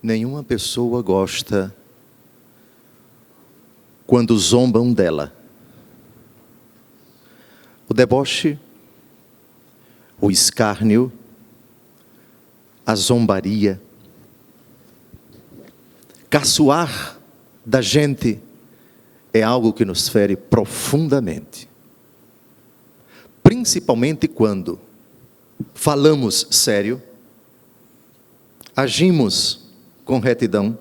Nenhuma pessoa gosta quando zombam dela. O deboche, o escárnio, a zombaria, caçoar da gente é algo que nos fere profundamente. Principalmente quando falamos sério, agimos com retidão,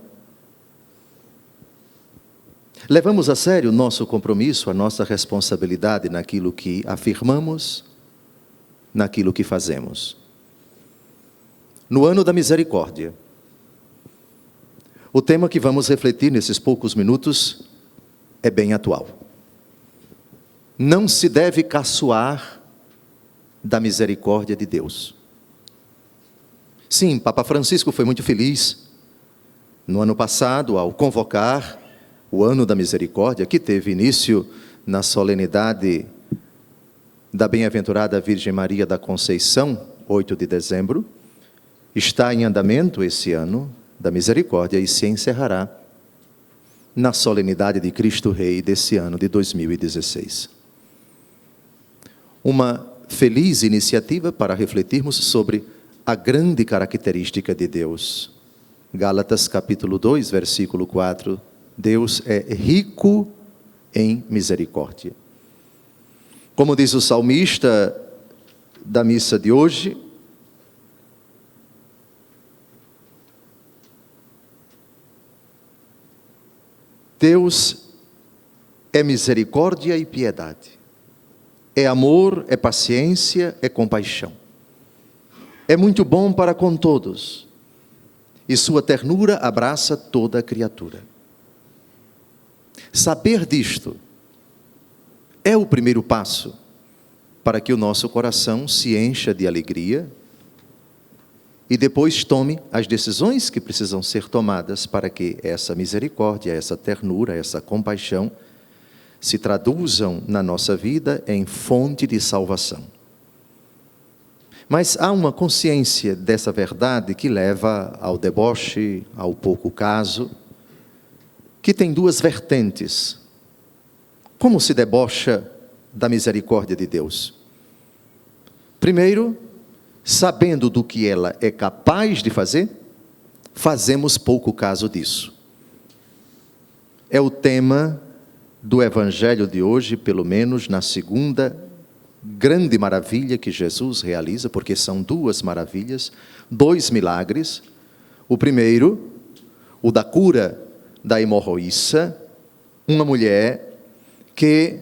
levamos a sério o nosso compromisso, a nossa responsabilidade naquilo que afirmamos, naquilo que fazemos. No ano da misericórdia, o tema que vamos refletir nesses poucos minutos é bem atual. Não se deve caçoar da misericórdia de Deus. Sim, Papa Francisco foi muito feliz no ano passado ao convocar o ano da misericórdia, que teve início na solenidade da bem-aventurada Virgem Maria da Conceição, 8 de dezembro. Está em andamento esse ano da misericórdia e se encerrará na solenidade de Cristo Rei desse ano de 2016. Uma feliz iniciativa para refletirmos sobre a grande característica de Deus. Gálatas capítulo 2, versículo 4. Deus é rico em misericórdia. Como diz o salmista da missa de hoje, Deus é misericórdia e piedade. É amor, é paciência, é compaixão. É muito bom para com todos, e sua ternura abraça toda a criatura. Saber disto é o primeiro passo para que o nosso coração se encha de alegria e depois tome as decisões que precisam ser tomadas para que essa misericórdia, essa ternura, essa compaixão se traduzam na nossa vida em fonte de salvação. Mas há uma consciência dessa verdade que leva ao deboche, ao pouco caso, que tem duas vertentes. Como se debocha da misericórdia de Deus? Primeiro, sabendo do que ela é capaz de fazer, fazemos pouco caso disso. É o tema do Evangelho de hoje, pelo menos na segunda grande maravilha que Jesus realiza, porque são duas maravilhas, dois milagres. O primeiro, o da cura da hemorroíça, uma mulher que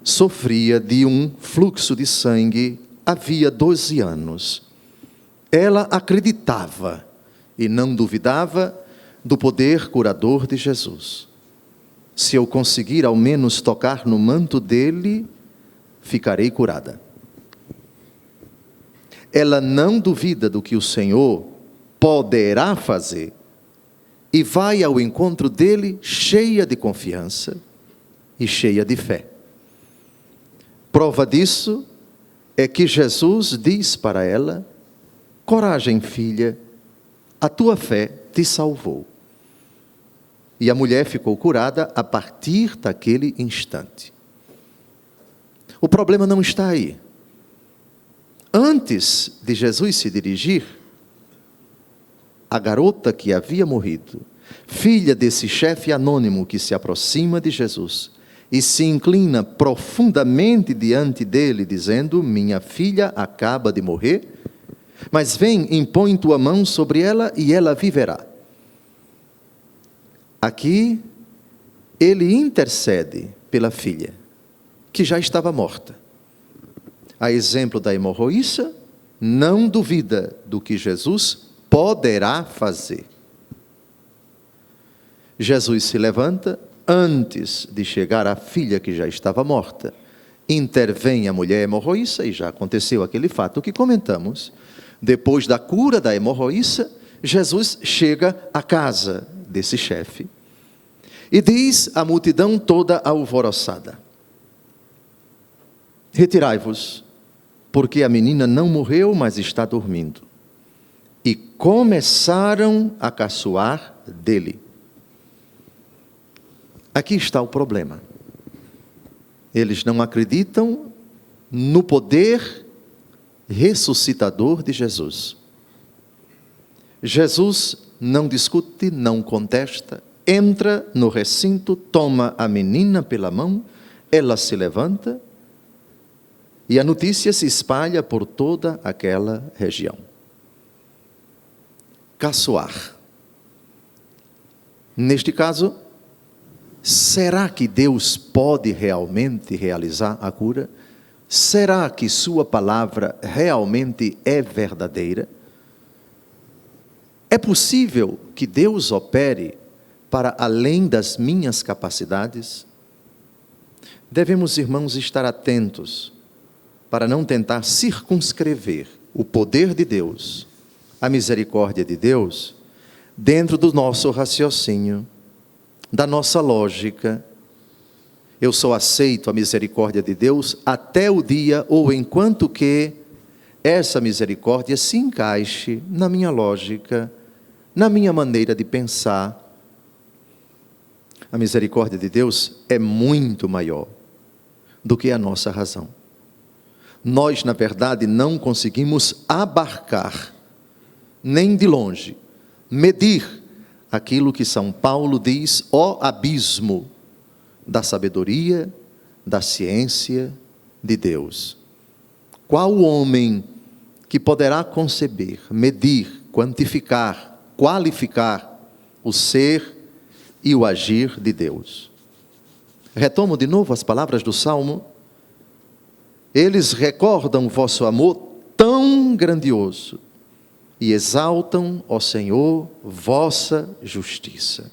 sofria de um fluxo de sangue havia 12 anos. Ela acreditava e não duvidava do poder curador de Jesus. Se eu conseguir ao menos tocar no manto dele, ficarei curada. Ela não duvida do que o Senhor poderá fazer e vai ao encontro dele cheia de confiança e cheia de fé. Prova disso é que Jesus diz para ela: coragem, filha, a tua fé te salvou. E a mulher ficou curada a partir daquele instante. O problema não está aí. Antes de Jesus se dirigir, a garota que havia morrido, filha desse chefe anônimo que se aproxima de Jesus e se inclina profundamente diante dele, dizendo: minha filha acaba de morrer, mas vem, impõe tua mão sobre ela e ela viverá. Aqui, ele intercede pela filha, que já estava morta. A exemplo da hemorroíça, não duvida do que Jesus poderá fazer. Jesus se levanta, antes de chegar à filha que já estava morta, intervém a mulher hemorroíça, e já aconteceu aquele fato que comentamos. Depois da cura da hemorroíça, Jesus chega à casa desse chefe e diz à multidão toda alvoroçada: retirai-vos, porque a menina não morreu, mas está dormindo. E começaram a caçoar dele. Aqui está o problema. Eles não acreditam no poder ressuscitador de Jesus. Jesus não discute, não contesta, entra no recinto, toma a menina pela mão, ela se levanta e a notícia se espalha por toda aquela região. Caçoar. Neste caso, será que Deus pode realmente realizar a cura? Será que sua palavra realmente é verdadeira? É possível que Deus opere para além das minhas capacidades? Devemos, irmãos, estar atentos para não tentar circunscrever o poder de Deus, a misericórdia de Deus, dentro do nosso raciocínio, da nossa lógica. Eu só aceito a misericórdia de Deus até o dia ou enquanto que essa misericórdia se encaixe na minha lógica, na minha maneira de pensar. A misericórdia de Deus é muito maior do que a nossa razão. Nós, na verdade, não conseguimos abarcar, nem de longe, medir aquilo que São Paulo diz, ó abismo da sabedoria, da ciência de Deus. Qual homem que poderá conceber, medir, quantificar, qualificar o ser e o agir de Deus? Retomo de novo as palavras do Salmo. Eles recordam vosso amor tão grandioso e exaltam, ó Senhor, vossa justiça.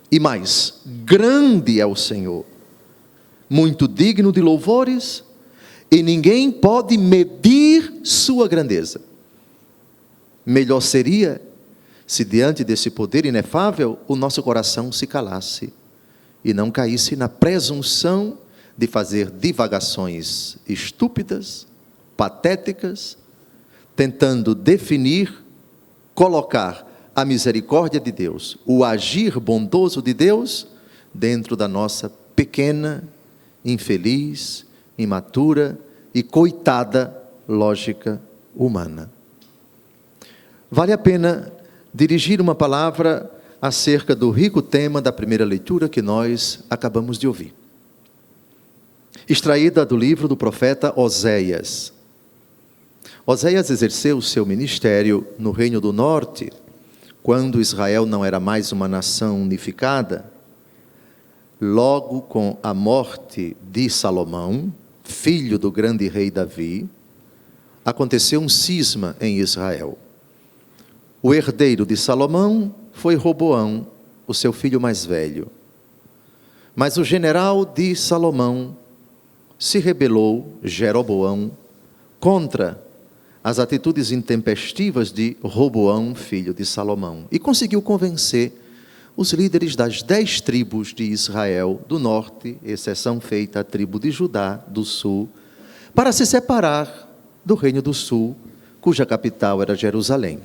E mais, grande é o Senhor, muito digno de louvores, e ninguém pode medir sua grandeza. Melhor seria se diante desse poder inefável o nosso coração se calasse e não caísse na presunção de fazer divagações estúpidas, patéticas, tentando definir, colocar a misericórdia de Deus, o agir bondoso de Deus, dentro da nossa pequena, infeliz, imatura e coitada lógica humana. Vale a pena dirigir uma palavra acerca do rico tema da primeira leitura que nós acabamos de ouvir, extraída do livro do profeta Oséias. Oséias exerceu seu ministério no Reino do Norte, quando Israel não era mais uma nação unificada. Logo com a morte de Salomão, filho do grande rei Davi, aconteceu um cisma em Israel. O herdeiro de Salomão foi Roboão, o seu filho mais velho. Mas o general de Salomão se rebelou, Jeroboão, contra as atitudes intempestivas de Roboão, filho de Salomão, e conseguiu convencer os líderes das 10 tribos de Israel do norte, exceção feita a tribo de Judá do sul, para se separar do reino do sul, cuja capital era Jerusalém.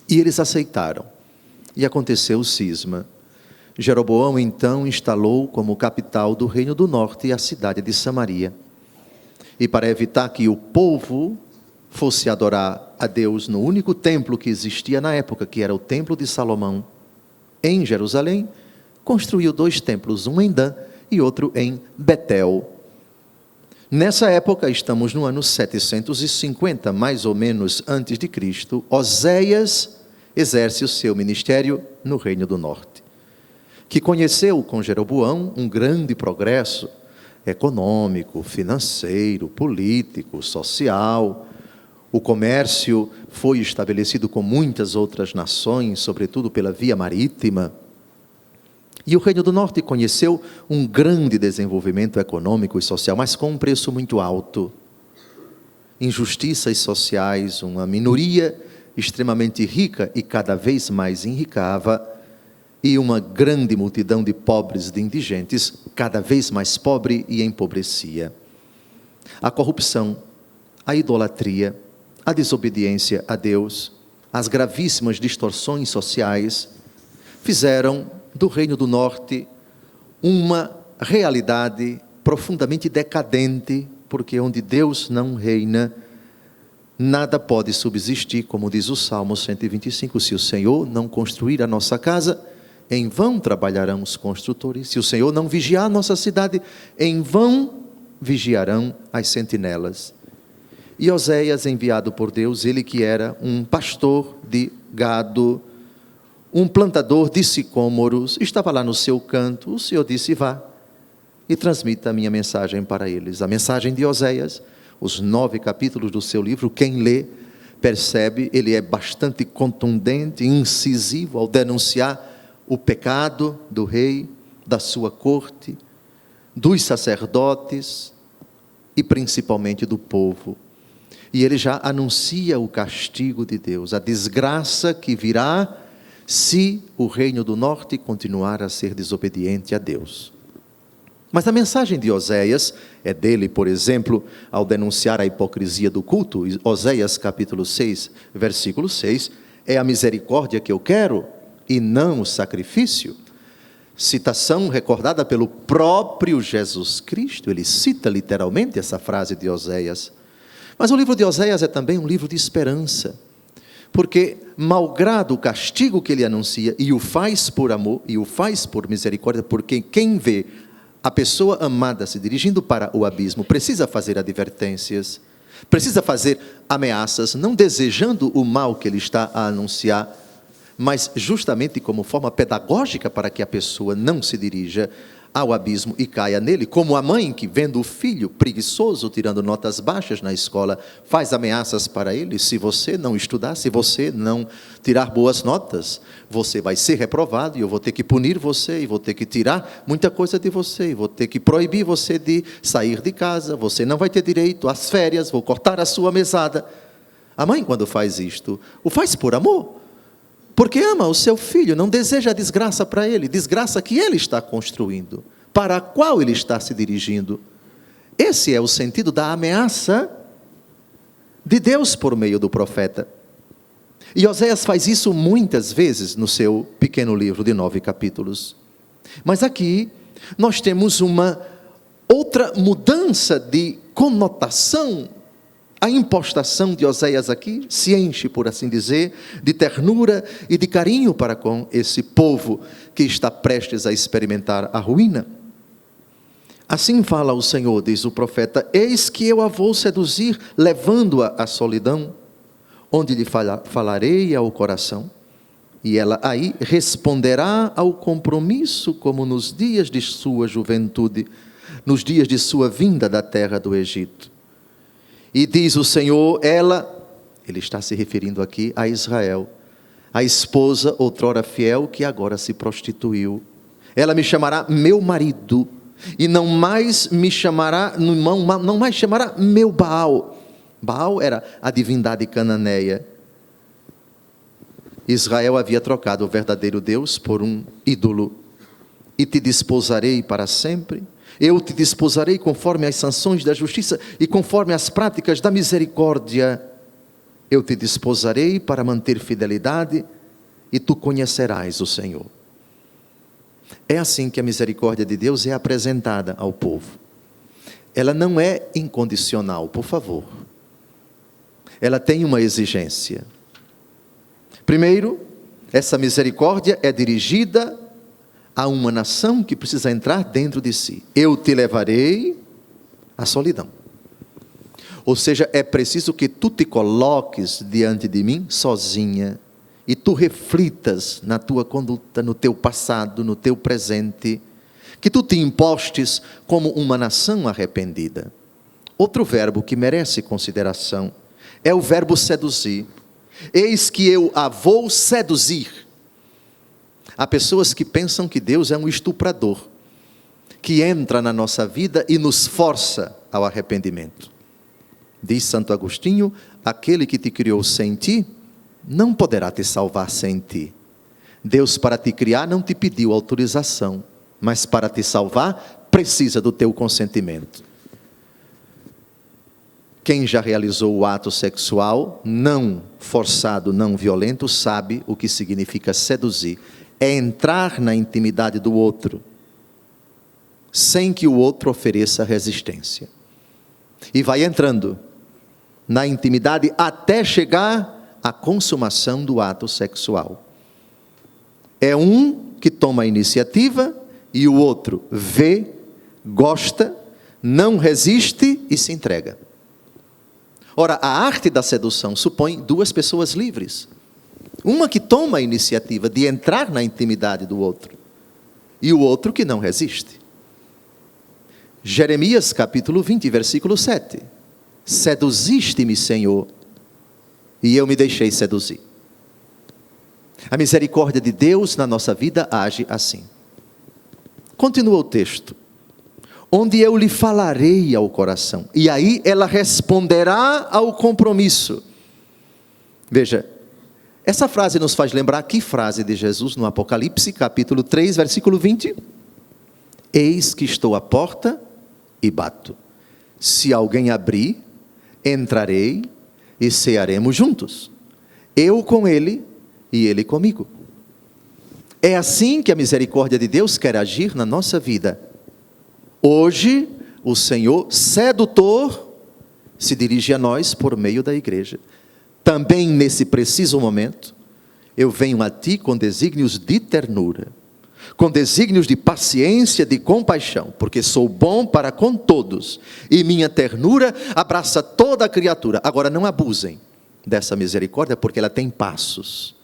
E eles aceitaram. E aconteceu o cisma. Jeroboão então instalou como capital do reino do norte a cidade de Samaria. E para evitar que o povo fosse adorar a Deus no único templo que existia na época, que era o templo de Salomão, em Jerusalém, construiu 2 templos, um em Dan e outro em Betel. Nessa época, estamos no ano 750, mais ou menos antes de Cristo, Oséias exerce o seu ministério no Reino do Norte, que conheceu com Jeroboão um grande progresso econômico, financeiro, político, social. O comércio foi estabelecido com muitas outras nações, sobretudo pela via marítima. E o Reino do Norte conheceu um grande desenvolvimento econômico e social, mas com um preço muito alto. Injustiças sociais, uma minoria extremamente rica e cada vez mais enricava, e uma grande multidão de pobres, de indigentes, cada vez mais pobre e empobrecia. A corrupção, a idolatria, a desobediência a Deus, as gravíssimas distorções sociais, fizeram do Reino do Norte uma realidade profundamente decadente, porque onde Deus não reina, nada pode subsistir, como diz o Salmo 125, se o Senhor não construir a nossa casa, em vão trabalharão os construtores, se o Senhor não vigiar a nossa cidade, em vão vigiarão as sentinelas. E Oséias, enviado por Deus, ele que era um pastor de gado, um plantador de sicômoros, estava lá no seu canto. O Senhor disse: vá e transmita a minha mensagem para eles. A mensagem de Oséias, os 9 capítulos do seu livro, quem lê percebe, ele é bastante contundente, incisivo ao denunciar o pecado do rei, da sua corte, dos sacerdotes e principalmente do povo. E ele já anuncia o castigo de Deus, a desgraça que virá se o reino do norte continuar a ser desobediente a Deus. Mas a mensagem de Oséias é dele, por exemplo, ao denunciar a hipocrisia do culto. Oséias capítulo 6, versículo 6, é a misericórdia que eu quero e não o sacrifício. Citação recordada pelo próprio Jesus Cristo, ele cita literalmente essa frase de Oséias. Mas o livro de Oséias é também um livro de esperança, porque malgrado o castigo que ele anuncia, e o faz por amor, e o faz por misericórdia, porque quem vê a pessoa amada se dirigindo para o abismo, precisa fazer advertências, precisa fazer ameaças, não desejando o mal que ele está a anunciar, mas justamente como forma pedagógica para que a pessoa não se dirija ao abismo e caia nele, como a mãe que, vendo o filho preguiçoso, tirando notas baixas na escola, faz ameaças para ele: se você não estudar, se você não tirar boas notas, você vai ser reprovado, e eu vou ter que punir você, e vou ter que tirar muita coisa de você, e vou ter que proibir você de sair de casa, você não vai ter direito às férias, vou cortar a sua mesada. A mãe, quando faz isto, o faz por amor, porque ama o seu filho, não deseja a desgraça para ele, desgraça que ele está construindo, para a qual ele está se dirigindo. Esse é o sentido da ameaça de Deus por meio do profeta. E Oséias faz isso muitas vezes no seu pequeno livro de 9 capítulos. Mas aqui nós temos uma outra mudança de conotação. A impostação de Oséias aqui se enche, por assim dizer, de ternura e de carinho para com esse povo que está prestes a experimentar a ruína. Assim fala o Senhor, diz o profeta: eis que eu a vou seduzir, levando-a à solidão, onde lhe falarei ao coração, e ela aí responderá ao compromisso, como nos dias de sua juventude, nos dias de sua vinda da terra do Egito. E diz o Senhor, ele está se referindo aqui a Israel, a esposa outrora fiel que agora se prostituiu. Ela me chamará meu marido, e não mais chamará meu Baal. Baal era a divindade cananeia. Israel havia trocado o verdadeiro Deus por um ídolo. E te desposarei para sempre. Eu te desposarei conforme as sanções da justiça e conforme as práticas da misericórdia. Eu te desposarei para manter fidelidade e tu conhecerás o Senhor. É assim que a misericórdia de Deus é apresentada ao povo. Ela não é incondicional, por favor. Ela tem uma exigência. Primeiro, essa misericórdia é dirigida a uma nação que precisa entrar dentro de si. Eu te levarei à solidão. Ou seja, é preciso que tu te coloques diante de mim sozinha e tu reflitas na tua conduta, no teu passado, no teu presente, que tu te impostes como uma nação arrependida. Outro verbo que merece consideração é o verbo seduzir. Eis que eu a vou seduzir. Há pessoas que pensam que Deus é um estuprador, que entra na nossa vida e nos força ao arrependimento. Diz Santo Agostinho: aquele que te criou sem ti, não poderá te salvar sem ti. Deus, para te criar, não te pediu autorização, mas para te salvar, precisa do teu consentimento. Quem já realizou o ato sexual não forçado, não violento, sabe o que significa seduzir. É entrar na intimidade do outro, sem que o outro ofereça resistência. E vai entrando na intimidade até chegar à consumação do ato sexual. É um que toma a iniciativa e o outro vê, gosta, não resiste e se entrega. Ora, a arte da sedução supõe duas pessoas livres. Uma que toma a iniciativa de entrar na intimidade do outro e o outro que não resiste. Jeremias capítulo 20, versículo 7. Seduziste-me, Senhor, e eu me deixei seduzir. A misericórdia de Deus na nossa vida age assim. Continua o texto. Onde eu lhe falarei ao coração, e aí ela responderá ao compromisso. Veja, essa frase nos faz lembrar que frase de Jesus no Apocalipse, capítulo 3, versículo 20? Eis que estou à porta e bato. Se alguém abrir, entrarei e cearemos juntos. Eu com ele e ele comigo. É assim que a misericórdia de Deus quer agir na nossa vida. Hoje, o Senhor sedutor se dirige a nós por meio da igreja. Também nesse preciso momento, eu venho a ti com desígnios de ternura, com desígnios de paciência, de compaixão, porque sou bom para com todos, e minha ternura abraça toda a criatura. Agora, não abusem dessa misericórdia, porque ela tem passos.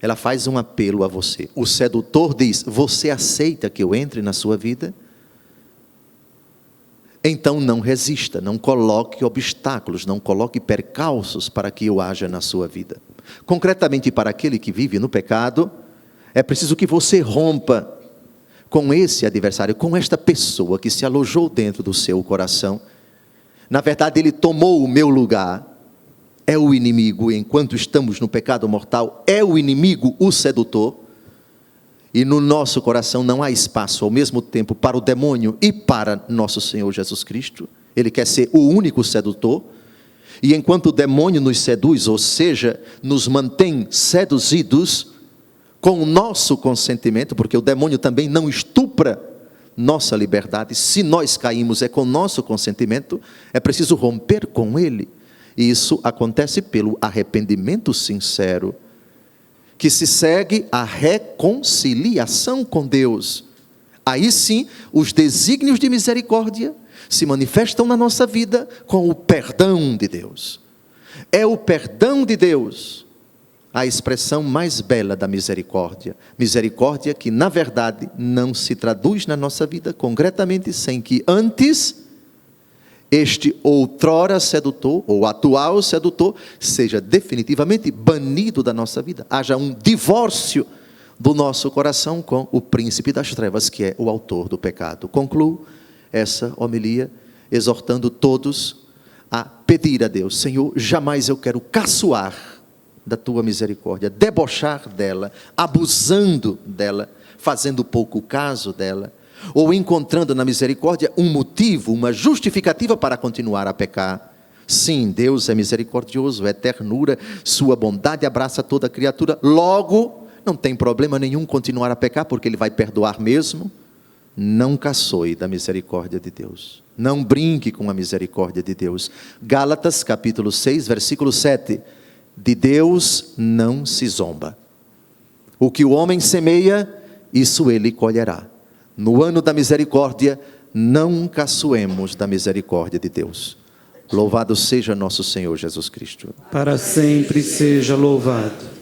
Ela faz um apelo a você. O sedutor diz: você aceita que eu entre na sua vida? Então não resista, não coloque obstáculos, não coloque percalços para que eu haja na sua vida. Concretamente para aquele que vive no pecado, é preciso que você rompa com esse adversário, com esta pessoa que se alojou dentro do seu coração. Na verdade, ele tomou o meu lugar, é o inimigo, enquanto estamos no pecado mortal, é o inimigo o sedutor. E no nosso coração não há espaço ao mesmo tempo para o demônio e para nosso Senhor Jesus Cristo. Ele quer ser o único sedutor. E enquanto o demônio nos seduz, ou seja, nos mantém seduzidos com o nosso consentimento, porque o demônio também não estupra nossa liberdade. Se nós caímos é com o nosso consentimento, é preciso romper com ele. E isso acontece pelo arrependimento sincero, que se segue a reconciliação com Deus. Aí sim, os desígnios de misericórdia se manifestam na nossa vida com o perdão de Deus. É o perdão de Deus a expressão mais bela da misericórdia. Misericórdia que, na verdade, não se traduz na nossa vida concretamente sem que antes este outrora sedutor, ou atual sedutor, seja definitivamente banido da nossa vida. Haja um divórcio do nosso coração com o príncipe das trevas, que é o autor do pecado. Concluo essa homilia exortando todos a pedir a Deus: Senhor, jamais eu quero caçoar da tua misericórdia, debochar dela, abusando dela, fazendo pouco caso dela, ou encontrando na misericórdia um motivo, uma justificativa para continuar a pecar. Sim, Deus é misericordioso, é ternura, sua bondade abraça toda a criatura, logo não tem problema nenhum continuar a pecar, porque Ele vai perdoar mesmo. Não caçoe da misericórdia de Deus, não brinque com a misericórdia de Deus. Gálatas capítulo 6, versículo 7, de Deus não se zomba. O que o homem semeia, isso ele colherá. No ano da misericórdia, não caçoemos da misericórdia de Deus. Louvado seja nosso Senhor Jesus Cristo. Para sempre seja louvado.